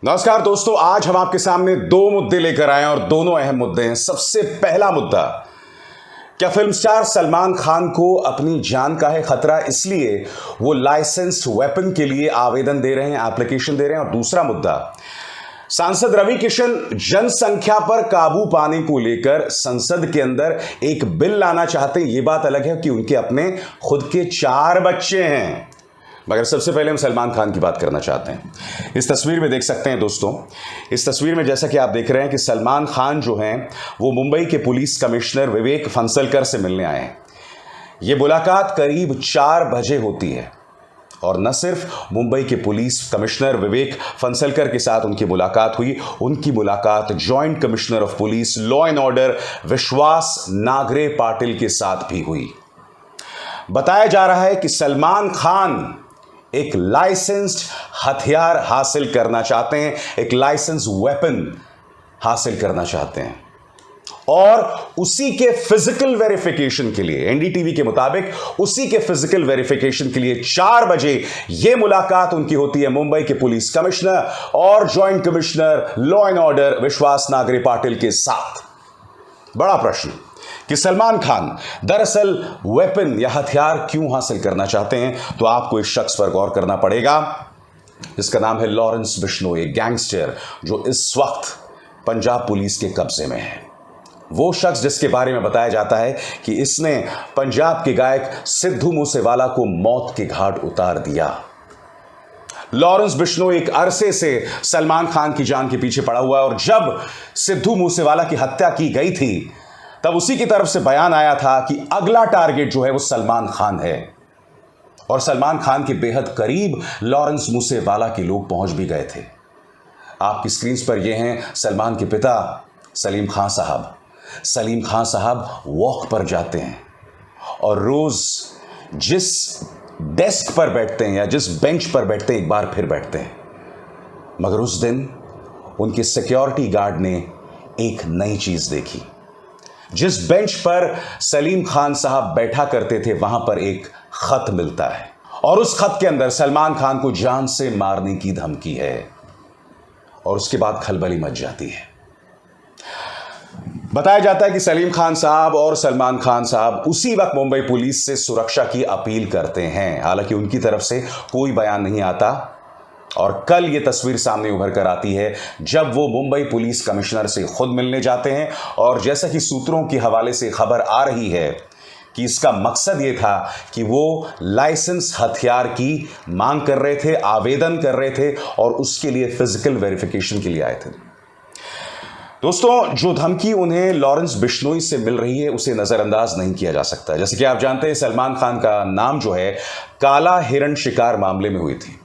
नमस्कार दोस्तों, आज हम आपके सामने दो मुद्दे लेकर आए हैं और दोनों अहम मुद्दे हैं। सबसे पहला मुद्दा, क्या फिल्म स्टार सलमान खान को अपनी जान का है खतरा, इसलिए वो लाइसेंस्ड वेपन के लिए आवेदन दे रहे हैं, एप्लीकेशन दे रहे हैं। और दूसरा मुद्दा, सांसद रवि किशन जनसंख्या पर काबू पाने को लेकर संसद के अंदर एक बिल लाना चाहते हैं। यह बात अलग है कि उनके अपने खुद के 4 बच्चे हैं, मगर सबसे पहले हम सलमान खान की बात करना चाहते हैं। इस तस्वीर में देख सकते हैं दोस्तों, इस तस्वीर में जैसा कि आप देख रहे हैं कि सलमान खान जो हैं वो मुंबई के पुलिस कमिश्नर विवेक फंसलकर से मिलने आए हैं। ये मुलाकात करीब 4 बजे होती है और न सिर्फ मुंबई के पुलिस कमिश्नर विवेक फंसलकर के साथ उनकी मुलाकात हुई, उनकी मुलाकात joint commissioner of police law and order विश्वास नागरे पाटिल के साथ भी हुई। बताया जा रहा है कि सलमान खान एक लाइसेंस्ड हथियार हासिल करना चाहते हैं, एक लाइसेंस वेपन हासिल करना चाहते हैं और उसी के फिजिकल वेरिफिकेशन के लिए एनडीटीवी के मुताबिक उसी के फिजिकल वेरिफिकेशन के लिए 4 बजे यह मुलाकात उनकी होती है मुंबई के पुलिस कमिश्नर और joint commissioner law and order विश्वास नागरे पाटिल के साथ। बड़ा प्रश्न कि सलमान खान दरअसल वेपन या हथियार क्यों हासिल करना चाहते हैं, तो आपको इस शख्स पर गौर करना पड़ेगा। इसका नाम है लॉरेंस बिश्नोई, गैंगस्टर जो इस वक्त पंजाब पुलिस के कब्जे में है। वो शख्स जिसके बारे में बताया जाता है कि इसने पंजाब के गायक सिद्धू मूसेवाला को मौत के घाट उतार दिया। लॉरेंस बिश्नोई एक अरसे से सलमान खान की जान के पीछे पड़ा हुआ है और जब सिद्धू मूसेवाला की हत्या की गई थी तब उसी की तरफ से बयान आया था कि अगला टारगेट जो है वो सलमान खान है और सलमान खान के बेहद करीब लॉरेंस मूसेवाला के लोग पहुंच भी गए थे। आपकी स्क्रीन पर ये हैं सलमान के पिता सलीम खान साहब। सलीम खान साहब वॉक पर जाते हैं और रोज जिस डेस्क पर बैठते हैं या जिस बेंच पर बैठते हैं एक बार फिर बैठते हैं, मगर उस दिन उनके सिक्योरिटी गार्ड ने एक नई चीज देखी। जिस बेंच पर सलीम खान साहब बैठा करते थे वहां पर एक खत मिलता है और उस खत के अंदर सलमान खान को जान से मारने की धमकी है और उसके बाद खलबली मच जाती है। बताया जाता है कि सलीम खान साहब और सलमान खान साहब उसी वक्त मुंबई पुलिस से सुरक्षा की अपील करते हैं, हालांकि उनकी तरफ से कोई बयान नहीं आता। और कल ये तस्वीर सामने उभर कर आती है जब वो मुंबई पुलिस कमिश्नर से खुद मिलने जाते हैं और जैसा कि सूत्रों के हवाले से खबर आ रही है कि इसका मकसद ये था कि वो लाइसेंस हथियार की मांग कर रहे थे, आवेदन कर रहे थे और उसके लिए फिजिकल वेरिफिकेशन के लिए आए थे। दोस्तों, जो धमकी उन्हें लॉरेंस बिश्नोई से मिल रही है उसे नजरअंदाज नहीं किया जा सकता। जैसे कि आप जानते हैं सलमान खान का नाम जो है काला हिरण शिकार मामले में हुई थी।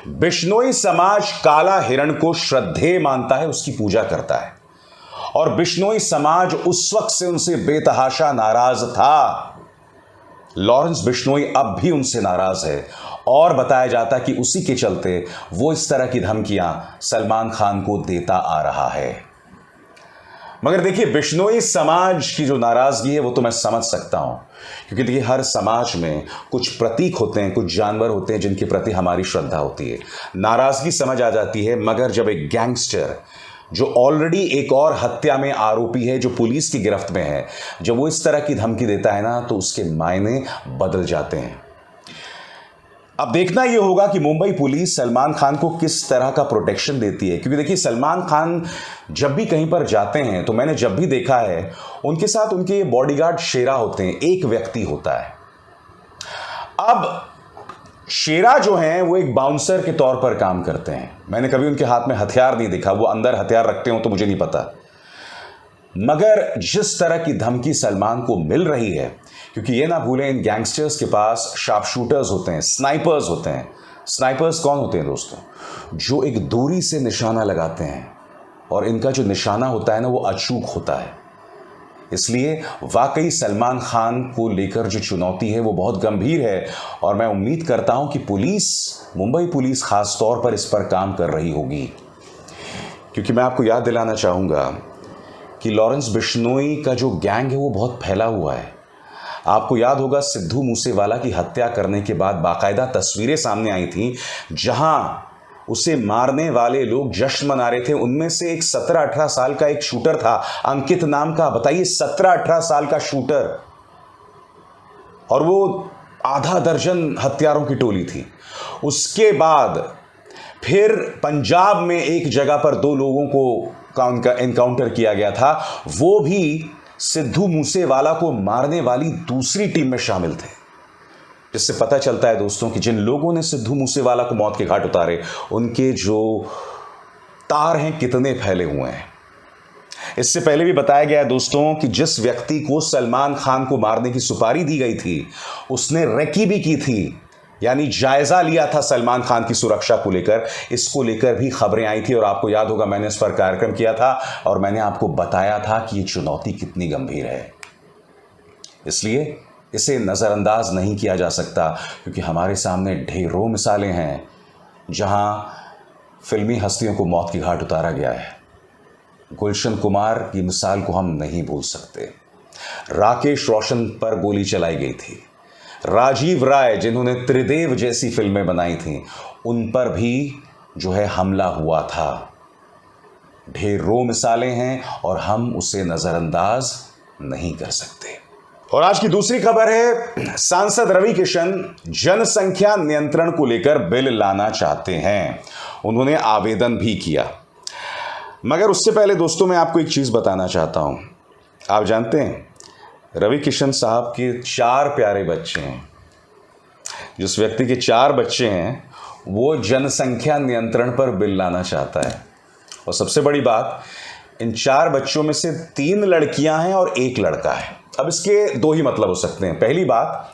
बिश्नोई समाज काला हिरण को श्रद्धेय मानता है, उसकी पूजा करता है और बिश्नोई समाज उस वक्त से उनसे बेतहाशा नाराज था। लॉरेंस बिश्नोई अब भी उनसे नाराज है और बताया जाता कि उसी के चलते वो इस तरह की धमकियां सलमान खान को देता आ रहा है। मगर देखिए, बिश्नोई समाज की जो नाराजगी है वो तो मैं समझ सकता हूं, क्योंकि देखिए हर समाज में कुछ प्रतीक होते हैं, कुछ जानवर होते हैं जिनके प्रति हमारी श्रद्धा होती है। नाराजगी समझ आ जाती है, मगर जब एक गैंगस्टर जो ऑलरेडी एक और हत्या में आरोपी है, जो पुलिस की गिरफ्त में है, जब वो इस तरह की धमकी देता है ना, तो उसके मायने बदल जाते हैं। अब देखना यह होगा कि मुंबई पुलिस सलमान खान को किस तरह का प्रोटेक्शन देती है, क्योंकि देखिए सलमान खान जब भी कहीं पर जाते हैं तो मैंने जब भी देखा है उनके साथ उनके बॉडीगार्ड शेरा होते हैं, एक व्यक्ति होता है। अब शेरा जो हैं वो एक बाउंसर के तौर पर काम करते हैं। मैंने कभी उनके हाथ में हथियार नहीं देखा, वो अंदर हथियार रखते हो तो मुझे नहीं पता। मगर जिस तरह की धमकी सलमान को मिल रही है, क्योंकि ये ना भूलें इन गैंगस्टर्स के पास शार्प शूटर्स होते हैं, स्नाइपर्स होते हैं। स्नाइपर्स कौन होते हैं दोस्तों? जो एक दूरी से निशाना लगाते हैं और इनका जो निशाना होता है ना वो अचूक होता है। इसलिए वाकई सलमान खान को लेकर जो चुनौती है वो बहुत गंभीर है और मैं उम्मीद करता हूं कि पुलिस, मुंबई पुलिस खास तौर पर इस पर काम कर रही होगी। क्योंकि मैं आपको याद दिलाना चाहूँगा कि लॉरेंस बिश्नोई का जो गैंग है वो बहुत फैला हुआ है। आपको याद होगा सिद्धू मूसेवाला की हत्या करने के बाद बाकायदा तस्वीरें सामने आई थी जहां उसे मारने वाले लोग जश्न मना रहे थे। उनमें से एक 17-18 साल का एक शूटर था, अंकित नाम का। बताइए, 17-18 साल का शूटर, और वो आधा दर्जन हत्यारों की टोली थी। उसके बाद फिर पंजाब में एक जगह पर 2 लोगों को का एनकाउंटर किया गया था, वो भी सिद्धू मूसेवाला को मारने वाली दूसरी टीम में शामिल थे। जिससे पता चलता है दोस्तों कि जिन लोगों ने सिद्धू मूसेवाला को मौत के घाट उतारे, उनके जो तार हैं कितने फैले हुए हैं। इससे पहले भी बताया गया है दोस्तों कि जिस व्यक्ति को सलमान खान को मारने की सुपारी दी गई थी, उसने रेकी भी की थी, यानी जायजा लिया था सलमान खान की सुरक्षा को लेकर। इसको लेकर भी खबरें आई थी और आपको याद होगा मैंने इस पर कार्यक्रम किया था और मैंने आपको बताया था कि ये चुनौती कितनी गंभीर है। इसलिए इसे नज़रअंदाज नहीं किया जा सकता, क्योंकि हमारे सामने ढेरों मिसालें हैं जहां फिल्मी हस्तियों को मौत के घाट उतारा गया है। गुलशन कुमार की मिसाल को हम नहीं भूल सकते। राकेश रोशन पर गोली चलाई गई थी। राजीव राय, जिन्होंने त्रिदेव जैसी फिल्में बनाई थीं, उन पर भी जो है हमला हुआ था। ढेरों मिसालें हैं और हम उसे नज़रअंदाज नहीं कर सकते। और आज की दूसरी खबर है, सांसद रवि किशन जनसंख्या नियंत्रण को लेकर बिल लाना चाहते हैं। उन्होंने आवेदन भी किया। मगर उससे पहले दोस्तों मैं आपको एक चीज़ बताना चाहता हूं। आप जानते हैं रवि किशन साहब के 4 प्यारे बच्चे हैं। जिस व्यक्ति के 4 बच्चे हैं वो जनसंख्या नियंत्रण पर बिल लाना चाहता है। और सबसे बड़ी बात, इन 4 बच्चों में से 3 लड़कियां हैं और 1 लड़का है। अब इसके 2 ही मतलब हो सकते हैं। पहली बात,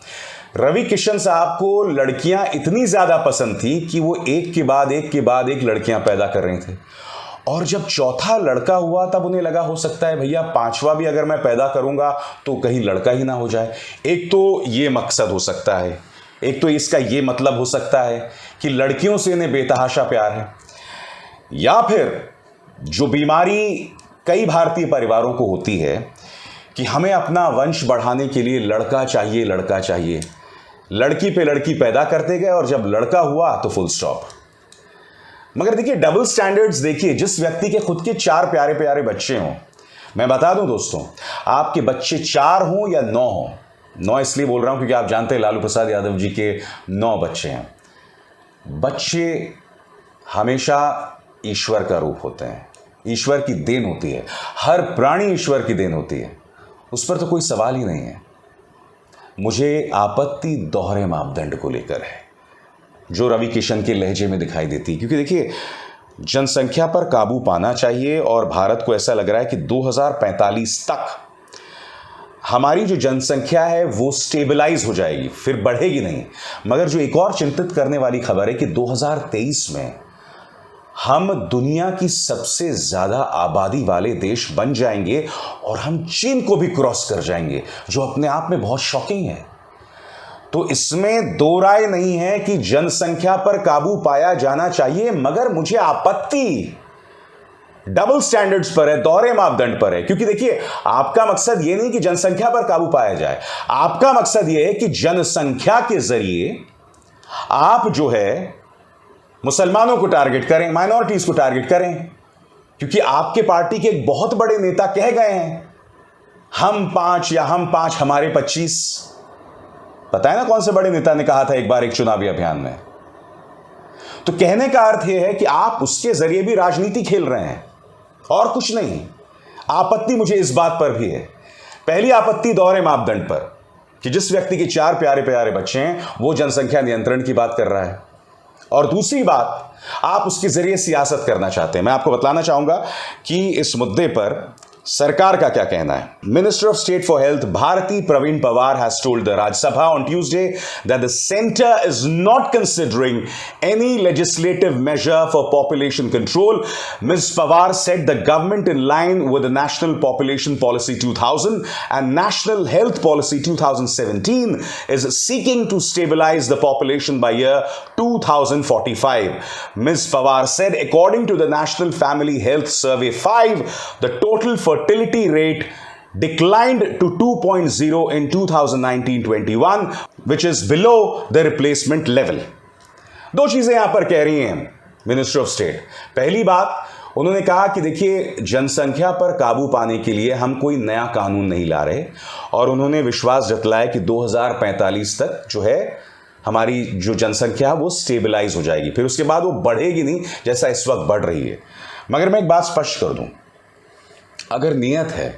रवि किशन साहब को लड़कियां इतनी ज़्यादा पसंद थी कि वो एक के बाद एक लड़कियां पैदा कर रही थी। और जब चौथा लड़का हुआ तब उन्हें लगा हो सकता है भैया 5वां भी अगर मैं पैदा करूंगा तो कहीं लड़का ही ना हो जाए। एक तो ये मकसद हो सकता है, एक तो इसका ये मतलब हो सकता है कि लड़कियों से इन्हें बेतहाशा प्यार है। या फिर जो बीमारी कई भारतीय परिवारों को होती है कि हमें अपना वंश बढ़ाने के लिए लड़का चाहिए, लड़की पे लड़की पैदा करते गए और जब लड़का हुआ तो फुल स्टॉप। मगर देखिए, डबल स्टैंडर्ड्स देखिए। जिस व्यक्ति के खुद के 4 प्यारे प्यारे बच्चे हों, मैं बता दूं दोस्तों, आपके बच्चे 4 हों या 9 हों, 9 इसलिए बोल रहा हूं क्योंकि आप जानते हैं लालू प्रसाद यादव जी के 9 बच्चे हैं। बच्चे हमेशा ईश्वर का रूप होते हैं, ईश्वर की देन होती है। हर प्राणी ईश्वर की देन होती है, उस पर तो कोई सवाल ही नहीं है। मुझे आपत्ति दोहरे मापदंड को लेकर है जो रवि किशन के लहजे में दिखाई देती है। क्योंकि देखिए, जनसंख्या पर काबू पाना चाहिए और भारत को ऐसा लग रहा है कि 2045 तक हमारी जो जनसंख्या है वो स्टेबलाइज हो जाएगी, फिर बढ़ेगी नहीं। मगर जो एक और चिंतित करने वाली खबर है कि 2023 में हम दुनिया की सबसे ज्यादा आबादी वाले देश बन जाएंगे और हम चीन को भी क्रॉस कर जाएंगे, जो अपने आप में बहुत शॉकिंग है। तो इसमें दो राय नहीं है कि जनसंख्या पर काबू पाया जाना चाहिए, मगर मुझे आपत्ति डबल स्टैंडर्ड्स पर है, दोहरे मापदंड पर है। क्योंकि देखिए, आपका मकसद यह नहीं कि जनसंख्या पर काबू पाया जाए, आपका मकसद यह है कि जनसंख्या के जरिए आप जो है मुसलमानों को टारगेट करें, माइनॉरिटीज को टारगेट करें। क्योंकि आपके पार्टी के एक बहुत बड़े नेता कह गए हैं, हम 5 या हम 5 हमारे 25। पता है ना कौन से बड़े नेता ने कहा था एक बार एक चुनावी अभियान में? तो कहने का अर्थ यह है कि आप उसके जरिए भी राजनीति खेल रहे हैं और कुछ नहीं। आपत्ति मुझे इस बात पर भी है। पहली आपत्ति दोहरे मापदंड पर कि जिस व्यक्ति के 4 प्यारे प्यारे बच्चे हैं वो जनसंख्या नियंत्रण की बात कर रहा है, और दूसरी बात, आप उसके जरिए सियासत करना चाहते हैं। मैं आपको बताना चाहूंगा कि इस मुद्दे पर सरकार का क्या कहना है। Minister of state for health Bharati Pravin Pawar has told the Rajya Sabha on Tuesday that the center is not considering any legislative measure for population control. Ms. Pawar said the government, in line with the National Population Policy 2000 and National Health Policy 2017, is seeking to stabilize the population by year 2045. Ms. Pawar said, according to the National Family Health Survey 5, the total fertility rate declined to 2.0 in 2019-21, which is below the replacement level. दो चीजें यहां पर कह रही हैं minister of state. पहली बात उन्होंने कहा कि देखिए, जनसंख्या पर काबू पाने के लिए हम कोई नया कानून नहीं ला रहे, और उन्होंने विश्वास जतलाया कि 2045 तक जो है हमारी जो जनसंख्या वो स्टेबलाइज हो जाएगी, फिर उसके बाद वो बढ़ेगी नहीं जैसा इस वक्त बढ़ रही है। मगर मैं एक बात स्पष्ट कर दूं, अगर नियत है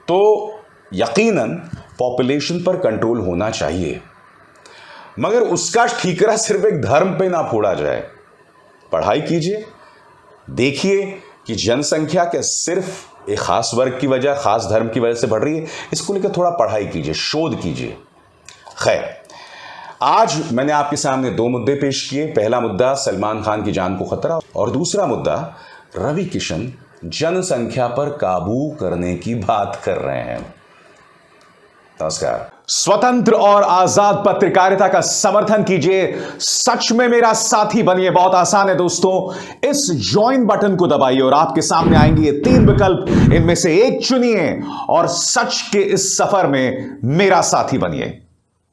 तो यकीनन पॉपुलेशन पर कंट्रोल होना चाहिए, मगर उसका ठीकरा सिर्फ एक धर्म पे ना फोड़ा जाए। पढ़ाई कीजिए, देखिए कि जनसंख्या क्या सिर्फ एक खास वर्ग की वजह, खास धर्म की वजह से बढ़ रही है, इसको लेकर थोड़ा पढ़ाई कीजिए, शोध कीजिए। खैर, आज मैंने आपके सामने दो मुद्दे पेश किए। पहला मुद्दा सलमान खान की जान को खतरा, और दूसरा मुद्दा रवि किशन जनसंख्या पर काबू करने की बात कर रहे हैं। नमस्कार। स्वतंत्र और आजाद पत्रकारिता का समर्थन कीजिए, सच में मेरा साथी बनिए। बहुत आसान है दोस्तों, इस ज्वाइन बटन को दबाइए और आपके सामने आएंगे ये 3 विकल्प, इनमें से एक चुनिए और सच के इस सफर में मेरा साथी बनिए।